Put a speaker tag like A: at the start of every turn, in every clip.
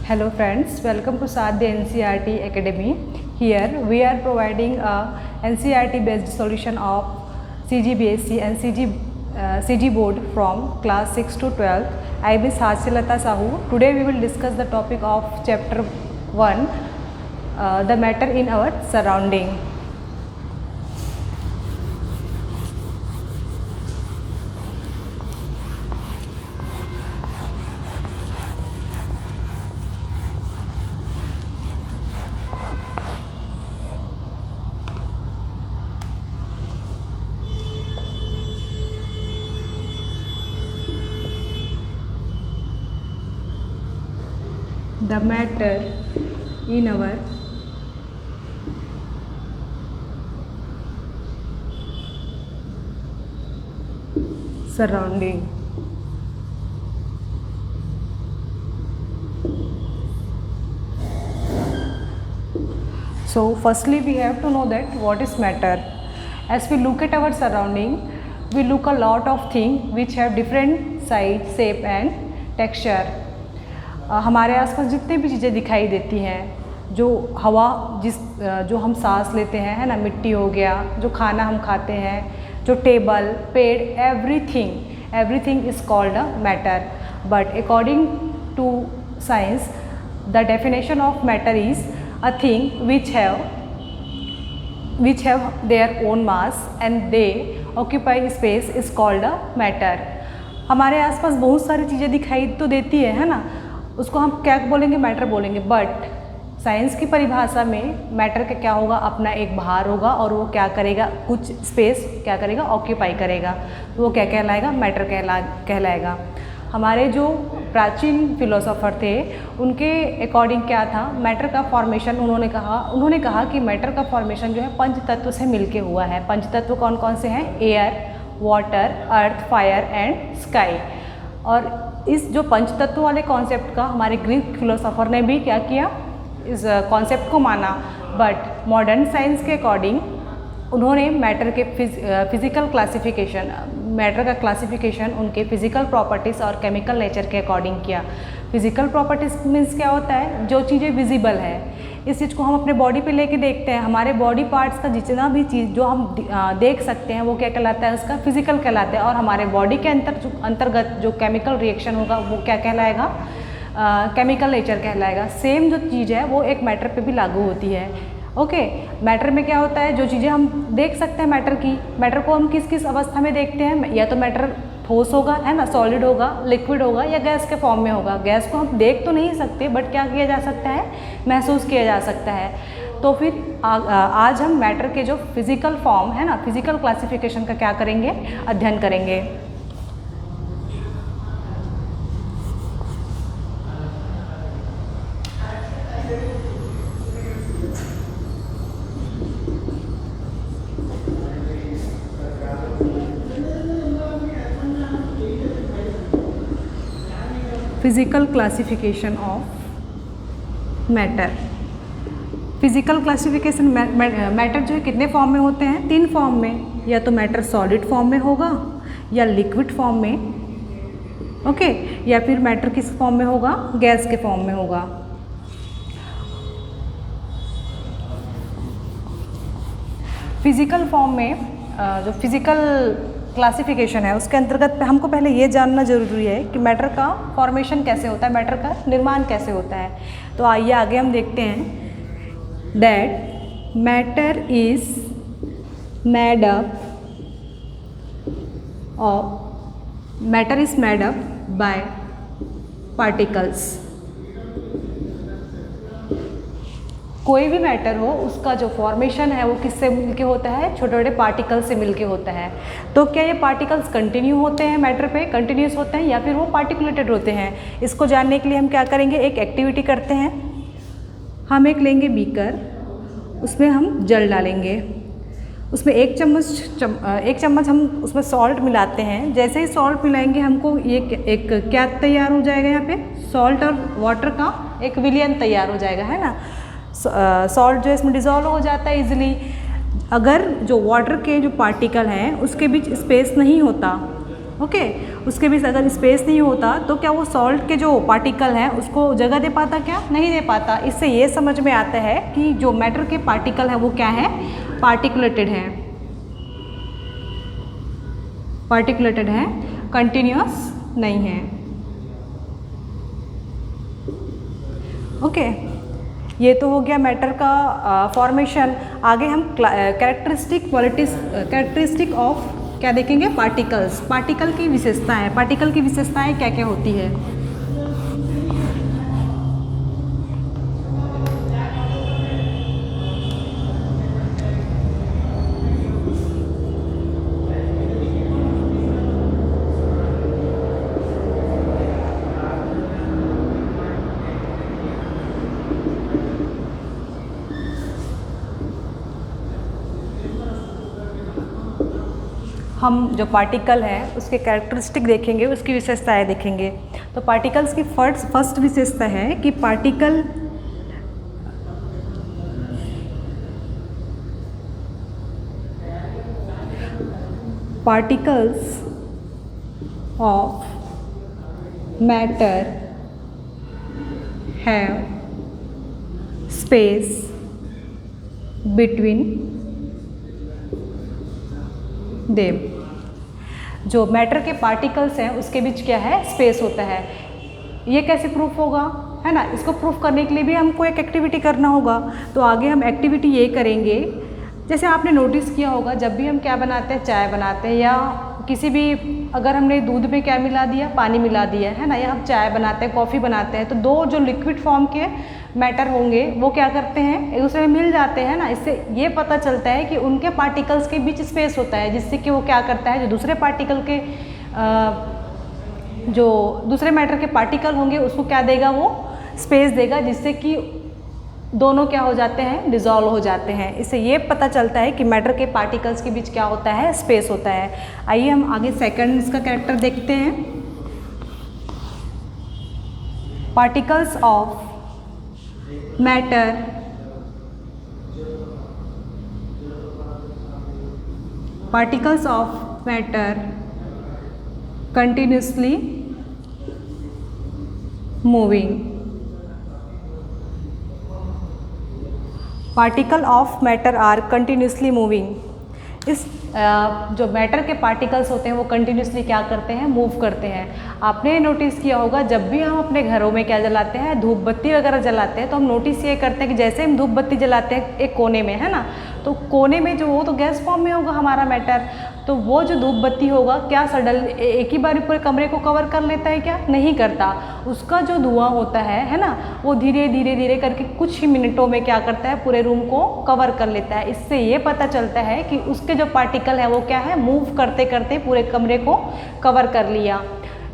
A: Hello friends, welcome to Sadhya NCERT Academy. Here we are providing a NCERT based solution of CGBSE and CG board from class 6 to 12. I am Saachyalata Sahu. Today we will discuss the topic of chapter 1, the matter in our surrounding. The matter in our surrounding. So firstly we have to know that what is matter. As we look at our surrounding, we look a lot of things which have different size, shape and texture. हमारे आसपास जितनी भी चीज़ें दिखाई देती हैं, जो हवा जो हम सांस लेते हैं, है ना, मिट्टी हो गया, जो खाना हम खाते हैं, जो टेबल, पेड़, everything is called a matter. But according to science the definition of matter is a thing which have their own mass and they occupy space is called a matter. हमारे आसपास बहुत सारी चीज़ें दिखाई तो देती है ना, उसको हम क्या बोलेंगे, मैटर बोलेंगे. बट साइंस की परिभाषा में मैटर का क्या होगा, अपना एक भार होगा और वो क्या करेगा, कुछ स्पेस क्या करेगा, ऑक्यूपाई करेगा. तो वो क्या कहलाएगा, मैटर कहलाएगा. हमारे जो प्राचीन फिलोसोफर थे उनके अकॉर्डिंग क्या था, मैटर का फॉर्मेशन उन्होंने कहा कि मैटर का फॉर्मेशन जो है पंच तत्व से मिलके हुआ है. पंच तत्व कौन कौन से हैं, air, water, earth, fire and sky. और इस जो पंच तत्व वाले कॉन्सेप्ट का हमारे ग्रीक फिलोसोफर ने भी क्या किया, इस कॉन्सेप्ट को माना. बट मॉडर्न साइंस के अकॉर्डिंग उन्होंने मैटर के फिज़िकल क्लासिफिकेशन, मैटर का क्लासिफिकेशन उनके फिज़िकल प्रॉपर्टीज़ और केमिकल नेचर के अकॉर्डिंग किया. फिज़िकल प्रॉपर्टीज़ मीन्स क्या होता है, जो चीज़ें विजिबल है, इस चीज़ को हम अपने बॉडी पे लेके देखते हैं. हमारे बॉडी पार्ट्स का जितना भी चीज़ जो हम देख सकते हैं वो क्या कहलाता है, उसका फिजिकल कहलाता है. और हमारे बॉडी के अंतर्गत जो केमिकल रिएक्शन होगा वो क्या कहलाएगा, केमिकल नेचर कहलाएगा. सेम जो चीज़ है वो एक मैटर पे भी लागू होती है. ओके, मैटर में क्या होता है, जो चीज़ें हम देख सकते हैं मैटर को हम किस किस अवस्था में देखते हैं, या तो मैटर ठोस होगा, है ना, सॉलिड होगा, लिक्विड होगा, या गैस के फॉर्म में होगा. गैस को हम देख तो नहीं सकते बट क्या किया जा सकता है, महसूस किया जा सकता है. तो फिर आज हम मैटर के जो फिज़िकल फॉर्म है ना, फिज़िकल क्लासिफिकेशन का क्या करेंगे, अध्ययन करेंगे. Physical classification of matter. Physical classification matter जो है कितने फॉर्म में होते हैं, 3 फॉर्म में. या तो मैटर सॉलिड फॉर्म में होगा, या लिक्विड फॉर्म में, ओके, या फिर मैटर किस फॉर्म में होगा, गैस के फॉर्म में होगा. फिज़िकल फॉर्म में जो फिज़िकल क्लासिफिकेशन है उसके अंतर्गत हमको पहले ये जानना ज़रूरी है कि मैटर का फॉर्मेशन कैसे होता है, मैटर का निर्माण कैसे होता है. तो आइए आगे हम देखते हैं. That matter is made up by particles. कोई भी मैटर हो उसका जो फॉर्मेशन है वो किससे मिलके होता है, छोटे छोटे पार्टिकल से मिलके होता है. तो क्या ये पार्टिकल्स कंटिन्यू होते हैं, मैटर पे कंटिन्यूस होते हैं, या फिर वो पार्टिकुलेटेड होते हैं. इसको जानने के लिए हम क्या करेंगे, एक एक्टिविटी करते हैं. हम एक लेंगे बीकर, उसमें हम जल डालेंगे, उसमें एक चम्मच हम उसमें सॉल्ट मिलाते हैं. जैसे ही सॉल्ट मिलाएंगे हमको ये एक क्या तैयार हो जाएगा, यहाँ पे सॉल्ट और वाटर का एक विलयन तैयार हो जाएगा, है ना. सॉल्ट जो इसमें डिज़ोल्व हो जाता है इजीली. अगर जो वाटर के जो पार्टिकल हैं उसके बीच स्पेस नहीं होता ओके। उसके बीच अगर स्पेस नहीं होता तो क्या वो सॉल्ट के जो पार्टिकल हैं उसको जगह दे पाता, क्या नहीं दे पाता। इससे ये समझ में आता है कि जो मैटर के पार्टिकल हैं वो क्या है, पार्टिकुलेटेड हैं, पार्टिकुलेटेड हैं, कंटिन्यूअस नहीं है। ओके, ये तो हो गया मैटर का फॉर्मेशन। आगे हम कैरेक्टरिस्टिक ऑफ क्या देखेंगे, पार्टिकल्स। पार्टिकल की विशेषताएं, पार्टिकल की विशेषताएं क्या क्या होती है। हम जो पार्टिकल हैं उसके कैरेक्टरिस्टिक देखेंगे, उसकी विशेषताएं देखेंगे। तो पार्टिकल्स की फर्स्ट विशेषता है कि particles of matter have space between them. जो मैटर के पार्टिकल्स हैं उसके बीच क्या है, स्पेस होता है। ये कैसे प्रूफ होगा, है ना। इसको प्रूफ करने के लिए भी हमको एक एक्टिविटी करना होगा। तो आगे हम एक्टिविटी ये करेंगे, जैसे आपने नोटिस किया होगा जब भी हम क्या बनाते हैं, चाय बनाते हैं, या किसी भी अगर हमने दूध में क्या मिला दिया, पानी मिला दिया, है ना, या हम चाय बनाते हैं, कॉफ़ी बनाते हैं, तो दो जो लिक्विड फॉर्म के मैटर होंगे वो क्या करते हैं, एक दूसरे में मिल जाते हैं ना। इससे ये पता चलता है कि उनके पार्टिकल्स के बीच स्पेस होता है, जिससे कि वो क्या करता है, जो दूसरे पार्टिकल के जो दूसरे मैटर के पार्टिकल होंगे उसको क्या देगा, वो स्पेस देगा, जिससे कि दोनों क्या हो जाते हैं, डिज़ोल्व हो जाते हैं। इससे ये पता चलता है कि मैटर के पार्टिकल्स के बीच क्या होता है, स्पेस होता है। आइए हम आगे सेकंड इसका कैरेक्टर देखते हैं। Particles of matter continuously moving. Particle of matter are continuously moving. इस जो मैटर के पार्टिकल्स होते हैं वो कंटिन्यूसली क्या करते हैं, मूव करते हैं। आपने नोटिस किया होगा जब भी हम अपने घरों में क्या जलाते हैं, धूप बत्ती वगैरह जलाते हैं, तो हम नोटिस ये करते हैं कि जैसे हम धूप बत्ती जलाते हैं एक कोने में, है ना, तो कोने में जो वो तो गैस फॉर्म में होगा हमारा मैटर, तो वो जो धूप बत्ती होगा क्या सडन एक ही बार पूरे कमरे को कवर कर लेता है, क्या नहीं करता। उसका जो धुआं होता है ना, वो धीरे धीरे धीरे करके कुछ ही मिनटों में क्या करता है, पूरे रूम को कवर कर लेता है। इससे ये पता चलता है कि उसके जो पार्टिकल है वो क्या है, मूव करते करते पूरे कमरे को कवर कर लिया।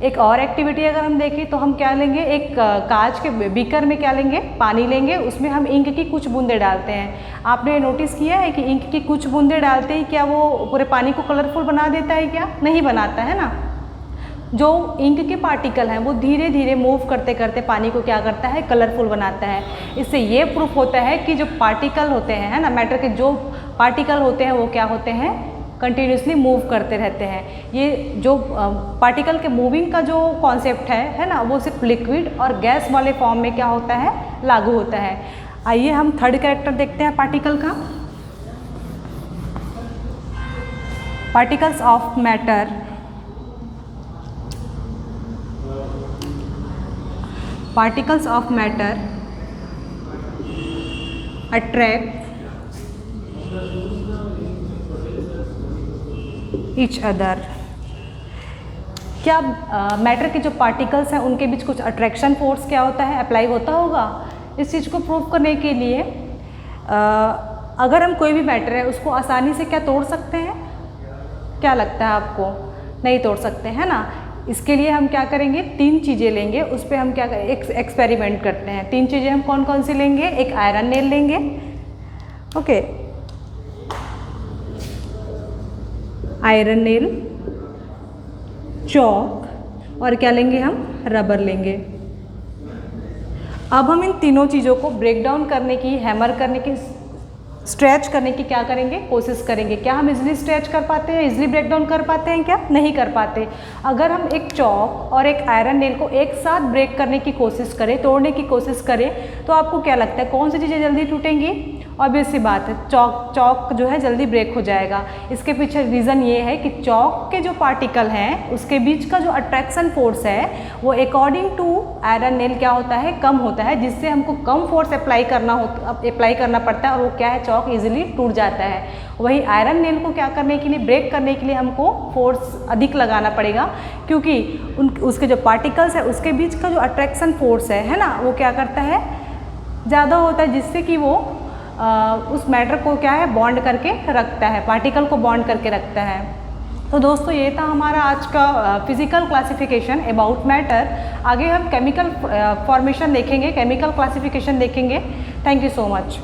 A: एक और एक्टिविटी अगर हम देखें तो हम क्या लेंगे, एक कांच के बीकर में क्या लेंगे, पानी लेंगे, उसमें हम इंक की कुछ बूंदे डालते हैं। आपने नोटिस किया है कि इंक की कुछ बूंदे डालते ही क्या वो पूरे पानी को कलरफुल बना देता है, क्या नहीं बनाता, है ना। जो इंक के पार्टिकल हैं वो धीरे धीरे मूव करते करते पानी को क्या करता है, कलरफुल बनाता है। इससे ये प्रूफ होता है कि जो पार्टिकल होते हैं, है ना, मैटर के जो पार्टिकल होते हैं वो क्या होते हैं, कंटिन्यूसली मूव करते रहते हैं। ये जो पार्टिकल के मूविंग का जो कॉन्सेप्ट है ना, वो सिर्फ लिक्विड और गैस वाले फॉर्म में क्या होता है, लागू होता है। आइए हम थर्ड कैरेक्टर देखते हैं पार्टिकल का। Particles of matter attract each other. क्या मैटर के जो पार्टिकल्स हैं उनके बीच कुछ अट्रैक्शन फोर्स क्या होता है, अप्लाई होता होगा। इस चीज़ को प्रूव करने के लिए अगर हम कोई भी मैटर है उसको आसानी से क्या तोड़ सकते हैं, क्या लगता है आपको, नहीं तोड़ सकते, है ना। इसके लिए हम क्या करेंगे, तीन चीज़ें लेंगे, उस पर हम क्या एक्सपेरिमेंट करते हैं। तीन चीज़ें हम कौन कौन सी लेंगे, एक आयरन नेल लेंगे, ओके, आयरन नेल, चॉक और क्या लेंगे हम, रबर लेंगे। अब हम इन तीनों चीज़ों को ब्रेक डाउन करने की, हैमर करने की स्ट्रेच करने की क्या करेंगे, कोशिश करेंगे। क्या हम इजीली स्ट्रेच कर पाते हैं, इजीली ब्रेक डाउन कर पाते हैं? क्या नहीं कर पाते। अगर हम एक चॉक और एक आयरन नेल को एक साथ ब्रेक करने की कोशिश करें, तोड़ने की कोशिश करें, तो आपको क्या लगता है कौन सी चीज़ें जल्दी टूटेंगी? ऑब्वियस सी बात है, चॉक जो है जल्दी ब्रेक हो जाएगा। इसके पीछे रीज़न ये है कि चॉक के जो पार्टिकल हैं उसके बीच का जो अट्रैक्शन फोर्स है वो अकॉर्डिंग टू आयरन नेल क्या होता है, कम होता है, जिससे हमको कम फोर्स अप्लाई करना पड़ता है और वो क्या है, चॉक इजीली टूट जाता है। वही आयरन नेल को क्या करने के लिए, ब्रेक करने के लिए हमको फोर्स अधिक लगाना पड़ेगा, क्योंकि उसके जो पार्टिकल्स है उसके बीच का जो अट्रैक्शन फोर्स है ना, वो क्या करता है, ज़्यादा होता है, जिससे कि वो उस मैटर को क्या है, बॉन्ड करके रखता है, पार्टिकल को बॉन्ड करके रखता है। तो दोस्तों ये था हमारा आज का फिजिकल क्लासिफिकेशन अबाउट मैटर। आगे हम केमिकल फॉर्मेशन देखेंगे, केमिकल क्लासिफिकेशन देखेंगे। Thank you so much.